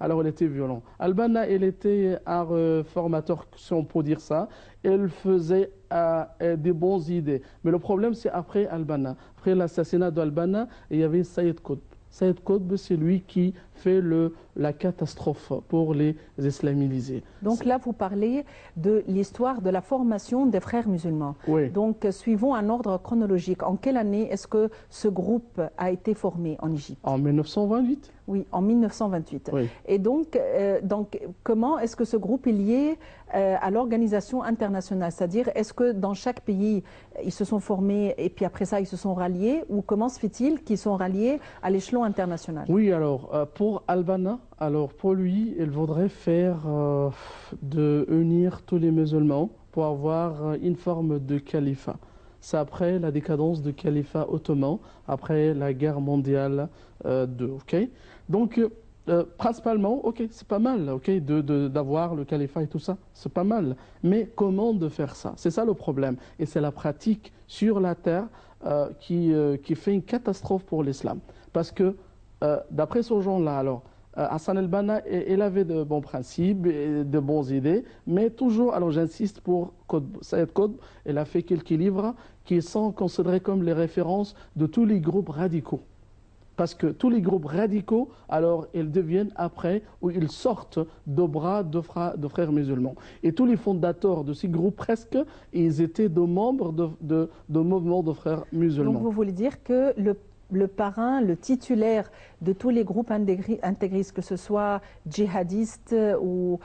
alors elle était violente. Al-Banna, elle était un réformateur, si on peut dire ça. Elle faisait des bonnes idées. Mais le problème, c'est après Al-Banna. Après l'assassinat d'Al-Banna, il y avait Saïd Qutb. Saïd Qutb, c'est lui qui fait la catastrophe pour les islamisés. Donc là, vous parlez de l'histoire de la formation des frères musulmans. Oui. Donc, suivons un ordre chronologique. En quelle année est-ce que ce groupe a été formé en Égypte? En 1928. Oui, en 1928. Oui. Et donc comment est-ce que ce groupe est lié à l'organisation internationale? C'est-à-dire, est-ce que dans chaque pays, ils se sont formés et puis après ça, ils se sont ralliés? Ou comment se fait-il qu'ils sont ralliés à l'échelon international? Oui, alors, pour Al-Banna, alors pour lui, il voudrait faire de unir tous les musulmans pour avoir une forme de califat. C'est après la décadence du califat ottoman, après la guerre mondiale 2, ok? Donc, principalement, ok, c'est pas mal, ok, d'avoir le califat et tout ça, c'est pas mal. Mais comment de faire ça? C'est ça le problème. Et c'est la pratique sur la terre qui fait une catastrophe pour l'islam. Parce que, d'après ce genre-là, alors, Hassan el-Banna, il avait de bons principes, et de bonnes idées, mais toujours, alors j'insiste pour Saïd Qutb, il a fait quelques livres qui sont considérés comme les références de tous les groupes radicaux. Parce que tous les groupes radicaux, alors, ils deviennent après, ou ils sortent de bras de frères musulmans. Et tous les fondateurs de ces groupes, presque, ils étaient de membres de mouvements de frères musulmans. Donc vous voulez dire que le parrain, le titulaire de tous les groupes intégristes, que ce soit djihadistes ou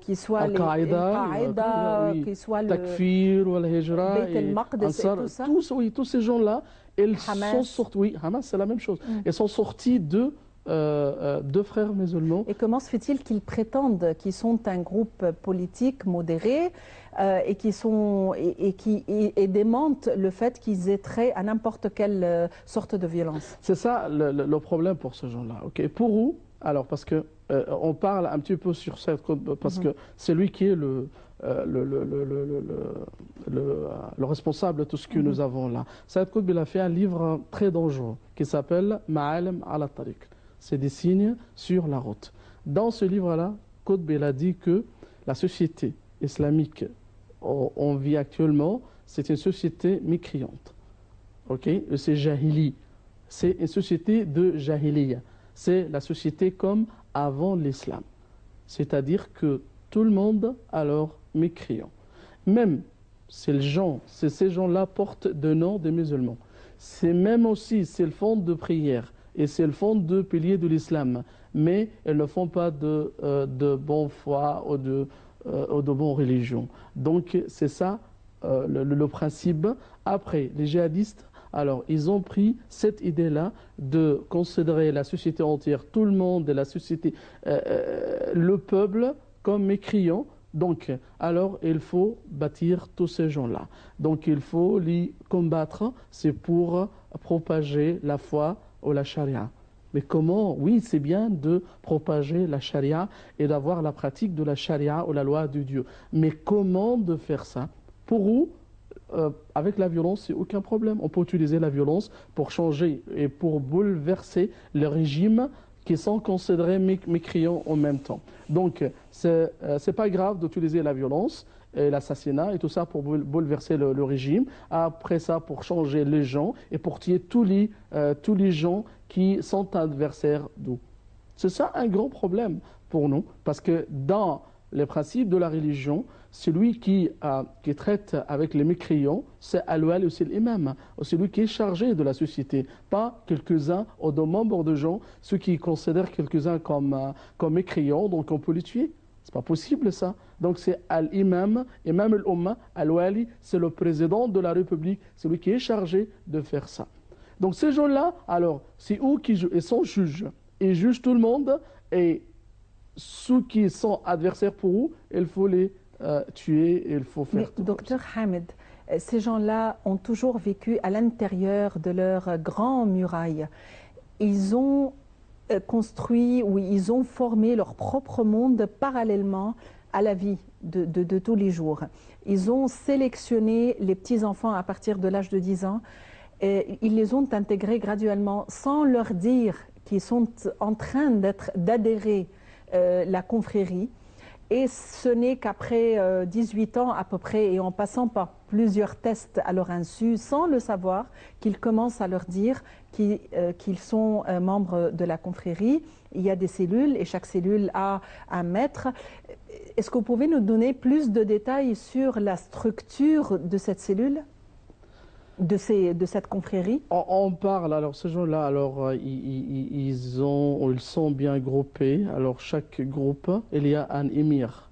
qui soit Al-Qaïda, qui soit le Takfir, ou Al-Hijra, Beit el-Maqdis et tout ça. Tous ces gens-là, ils Hamas. sont sortis, oui, Hamas c'est la même chose, ils sont sortis de frères musulmans. Et comment se fait-il qu'ils prétendent qu'ils sont un groupe politique modéré et qui démentent le fait qu'ils aient trait à n'importe quelle sorte de violence? C'est ça le problème pour ce genre-là. Ok, pour eux, alors parce que on parle un petit peu sur cette parce que c'est lui qui est le responsable de tout ce que nous avons là. Saïd Qutb, il a fait un livre très dangereux qui s'appelle Ma'alim ala Tariq. C'est des signes sur la route. Dans ce livre-là, Qutb, il a dit que la société islamique on vit actuellement, c'est une société mécréante. Ok? C'est Jahili. C'est une société de Jahiliya. C'est la société comme avant l'islam. C'est-à-dire que tout le monde, alors, mécréant. Même ces gens-là portent le nom des musulmans. C'est même aussi, c'est le fond de prière et c'est le fond de pilier de l'islam. Mais elles ne font pas de bonne foi ou de bonne religion. Donc, c'est ça le principe. Après, les djihadistes, alors, ils ont pris cette idée-là de considérer la société entière, tout le monde, la société, le peuple, comme mécréant. Donc, alors, il faut bâtir tous ces gens-là. Donc, il faut les combattre, c'est pour propager la foi ou la charia. Mais comment? Oui, c'est bien de propager la charia et d'avoir la pratique de la charia ou la loi de Dieu. Mais comment de faire ça? Pour eux, avec la violence, c'est aucun problème. On peut utiliser la violence pour changer et pour bouleverser les régimes qui sont considérés mécréants en même temps. Donc, c'est pas grave d'utiliser la violence et l'assassinat et tout ça pour bouleverser le régime. Après ça, pour changer les gens et pour tuer tous les gens qui sont adversaires d'eux. C'est ça un grand problème pour nous, parce que dans les principes de la religion, celui qui traite avec les mécréants, c'est Al-Wali ou c'est l'imam, celui qui est chargé de la société, pas quelques-uns ou de membres de gens, ceux qui considèrent quelques-uns comme mécréants, donc on peut les tuer. C'est pas possible ça. Donc c'est Al-Imam, Imam al-Umma, Al-Wali, c'est le président de la République, celui qui est chargé de faire ça. Donc ces gens-là, alors, c'est eux qui sont juges. Ils jugent tout le monde et ceux qui sont adversaires pour eux, il faut les tuer, il faut faire tout. Docteur Hamid, ces gens-là ont toujours vécu à l'intérieur de leur grand muraille. Ils ont construit ou ils ont formé leur propre monde parallèlement à la vie de tous les jours. Ils ont sélectionné les petits-enfants à partir de l'âge de 10 ans. Et ils les ont intégrés graduellement sans leur dire qu'ils sont en train d'adhérer la confrérie. Et ce n'est qu'après 18 ans à peu près, et en passant par plusieurs tests à leur insu, sans le savoir, qu'ils commencent à leur dire qu'ils sont membres de la confrérie. Il y a des cellules et chaque cellule a un maître. Est-ce que vous pouvez nous donner plus de détails sur la structure de cette cellule, de cette confrérie? On parle, alors ces gens-là, alors ils sont bien groupés. Alors chaque groupe, il y a un émir.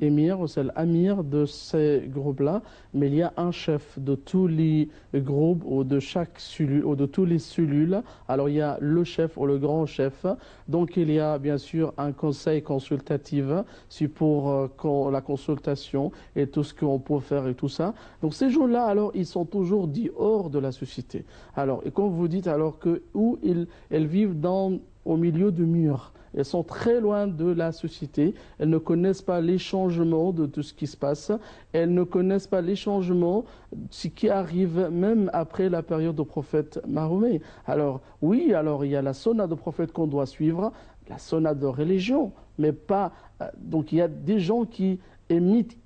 Émir, c'est l'amir de ces groupes-là, mais il y a un chef de tous les groupes ou de chaque cellule ou de tous les cellules. Alors il y a le chef ou le grand chef. Donc il y a bien sûr un conseil consultatif, c'est pour la consultation et tout ce qu'on peut faire et tout ça. Donc ces gens-là, alors ils sont toujours dits hors de la société. Alors et comme vous dites, alors que où elles vivent au milieu de murs. Elles sont très loin de la société. Elles ne connaissent pas les changements de tout ce qui se passe. Elles ne connaissent pas les changements, ce qui arrive même après la période du prophète Mahomet. Alors, oui, alors il y a la sunna du prophète qu'on doit suivre, la sunna de religion, mais pas. Donc il y a des gens qui émitent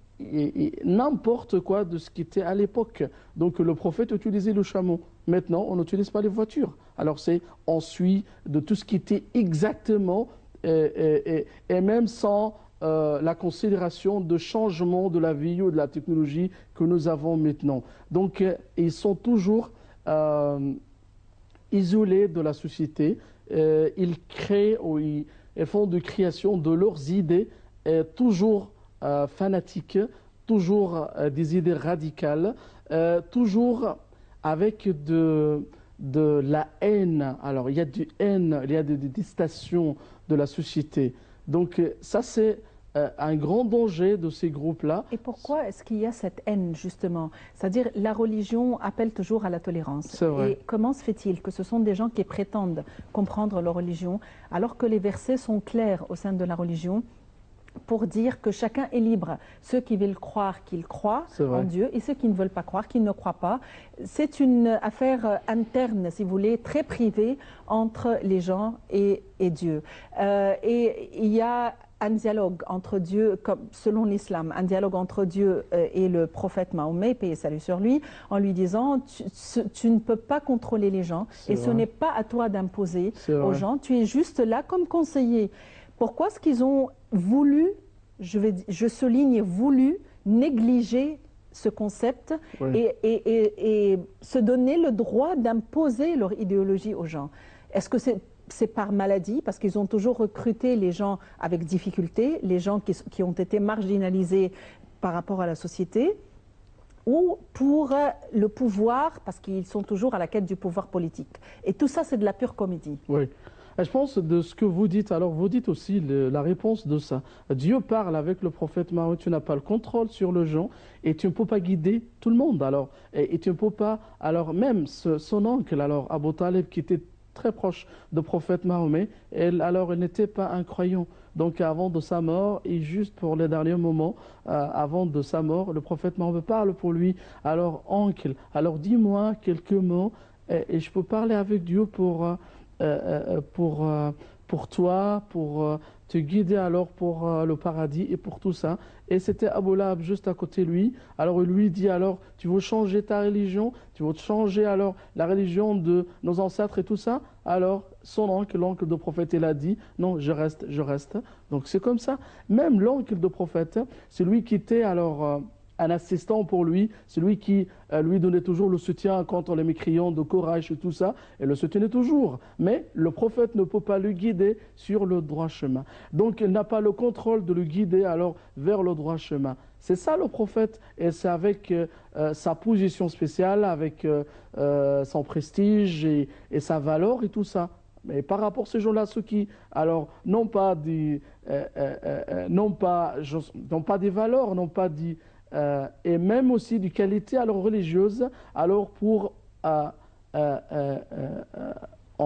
n'importe quoi de ce qui était à l'époque. Donc le prophète utilisait le chameau. Maintenant, on n'utilise pas les voitures. Alors on suit de tout ce qui était exactement et même sans la considération de changement de la vie ou de la technologie que nous avons maintenant. Donc ils sont toujours isolés de la société. Ils créent ou ils font de création de leurs idées toujours fanatiques, toujours des idées radicales, toujours avec de la haine. Alors, il y a du haine, il y a des détestations de la société. Donc, ça, c'est un grand danger de ces groupes-là. Et pourquoi est-ce qu'il y a cette haine, justement? C'est-à-dire, la religion appelle toujours à la tolérance. C'est vrai. Et comment se fait-il que ce sont des gens qui prétendent comprendre leur religion, alors que les versets sont clairs au sein de la religion pour dire que chacun est libre. Ceux qui veulent croire qu'ils croient en Dieu et ceux qui ne veulent pas croire qu'ils ne croient pas. C'est une affaire interne, si vous voulez, très privée entre les gens et Dieu. Et il y a un dialogue entre Dieu, comme, selon l'islam, un dialogue entre Dieu et le prophète Mahomet, paix et salut sur lui, en lui disant tu ne peux pas contrôler les gens et ce n'est pas à toi d'imposer aux gens, tu es juste là comme conseiller. Pourquoi est-ce qu'ils ont voulu, je souligne voulu, négliger ce concept et se donner le droit d'imposer leur idéologie aux gens? Est-ce que c'est par maladie, parce qu'ils ont toujours recruté les gens avec difficulté, les gens qui ont été marginalisés par rapport à la société, ou pour le pouvoir, parce qu'ils sont toujours à la quête du pouvoir politique? Et tout ça, c'est de la pure comédie. Oui. Je pense de ce que vous dites, alors vous dites aussi la réponse de ça. Dieu parle avec le prophète Mahomet, tu n'as pas le contrôle sur le gens et tu ne peux pas guider tout le monde. Alors, et tu ne peux pas, alors même son oncle, alors Abu Talib, qui était très proche du prophète Mahomet, elle n'était pas un croyant. Donc avant de sa mort, et juste pour les derniers moments, avant de sa mort, le prophète Mahomet parle pour lui. Alors oncle, alors dis-moi quelques mots et je peux parler avec Dieu pour toi, pour te guider alors pour le paradis et pour tout ça. Et c'était Abu Lahab juste à côté de lui. Alors il lui dit alors, tu veux changer ta religion? Tu veux changer alors la religion de nos ancêtres et tout ça? Alors son oncle, l'oncle du prophète, il a dit, non, je reste, je reste. Donc c'est comme ça. Même l'oncle du prophète, c'est lui qui était alors un assistant pour lui, c'est lui qui lui donnait toujours le soutien contre les mécréants de Courage et tout ça, et le soutenait toujours. Mais le prophète ne peut pas le guider sur le droit chemin. Donc il n'a pas le contrôle de le guider alors vers le droit chemin. C'est ça le prophète, et c'est avec sa position spéciale, avec son prestige et sa valeur et tout ça. Mais par rapport à ces gens-là, ceux qui alors n'ont pas des valeurs, n'ont pas dit et même aussi de qualité alors religieuse, alors pour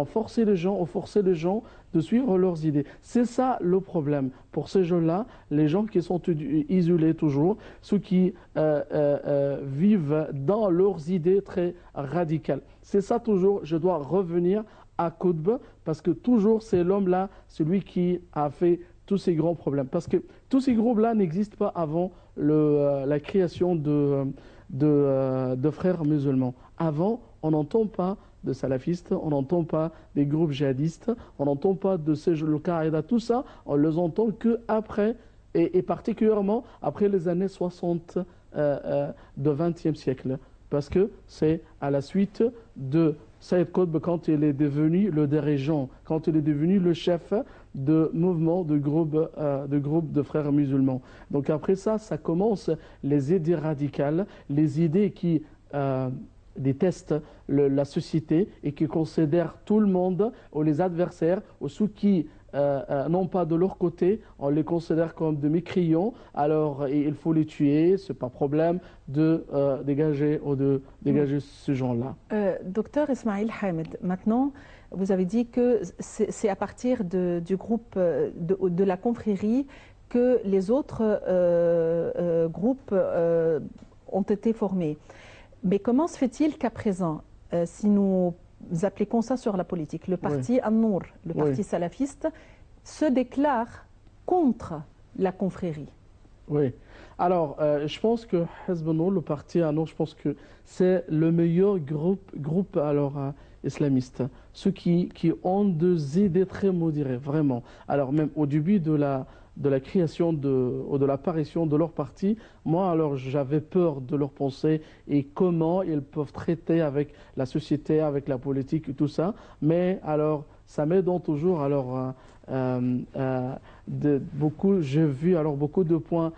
forcer les gens de suivre leurs idées. C'est ça le problème pour ces gens-là, les gens qui sont isolés toujours, ceux qui vivent dans leurs idées très radicales. C'est ça toujours, je dois revenir à Qutb, parce que toujours c'est l'homme-là, celui qui a fait tous ces grands problèmes. Parce que tous ces groupes-là n'existent pas avant la création de frères musulmans. Avant, on n'entend pas de salafistes, on n'entend pas des groupes djihadistes, on n'entend pas de le Qaïda, tout ça, on les entend qu'après, et particulièrement après les années 60 du XXe siècle. Parce que c'est à la suite de Saïd Qutb, quand il est devenu le dirigeant, quand il est devenu le chef de mouvement, de groupe de frères musulmans. Donc après ça, ça commence les idées radicales, les idées qui détestent la société et qui considèrent tout le monde, ou les adversaires, ou ceux qui non pas de leur côté, on les considère comme de mécréants, alors il faut les tuer, c'est pas problème de dégager ce genre-là. Docteur Ismail Hamid, maintenant, vous avez dit que c'est à partir du groupe de la confrérie que les autres groupes ont été formés. Mais comment se fait-il qu'à présent, si nous appliquons ça sur la politique, le parti An-Nour, le parti salafiste, se déclare contre la confrérie? Oui. Alors, je pense que Hizb An-Nour, le parti An-Nour, je pense que c'est le meilleur groupe alors, islamiste. Ceux qui ont des idées très modérées, vraiment. Alors, même au début de la création ou de l'apparition de leur parti, moi, alors, j'avais peur de leur pensée et comment ils peuvent traiter avec la société, avec la politique et tout ça. Mais alors, ça m'aide toujours. Alors, j'ai vu alors beaucoup de points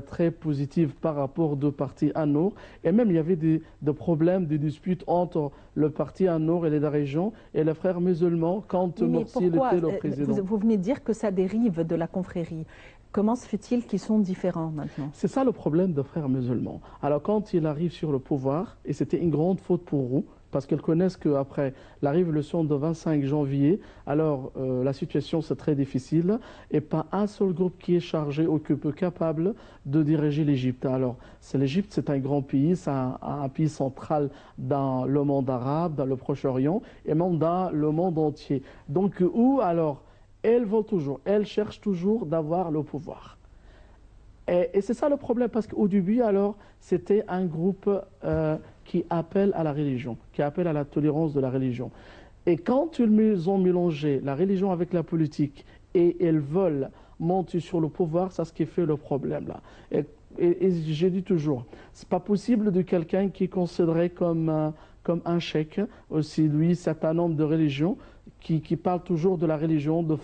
très positifs par rapport au parti An-Nour. Et même, il y avait des problèmes, des disputes entre le parti An-Nour et les régions et les frères musulmans quand Morsi était le président. Vous venez de dire que ça dérive de la confrérie. Comment se fait-il qu'ils sont différents maintenant? C'est ça le problème des frères musulmans. Alors quand ils arrivent sur le pouvoir, et c'était une grande faute pour eux, parce qu'ils connaissent qu'après la révolution de 25 janvier, alors la situation c'est très difficile et pas un seul groupe qui est chargé ou qui peut capable de diriger l'Égypte. Alors l'Égypte c'est un grand pays, c'est un pays central dans le monde arabe, dans le Proche-Orient et même dans le monde entier. Donc où alors elles cherchent toujours d'avoir le pouvoir. Et c'est ça le problème, parce qu'au début, alors, c'était un groupe qui appelle à la religion, qui appelle à la tolérance de la religion. Et quand ils ont mélangé la religion avec la politique et ils veulent monter sur le pouvoir, c'est ce qui fait le problème là. Et j'ai dit toujours, c'est pas possible de quelqu'un qui est considéré comme un cheikh, aussi lui, c'est un homme de religion, qui parle toujours de la religion, de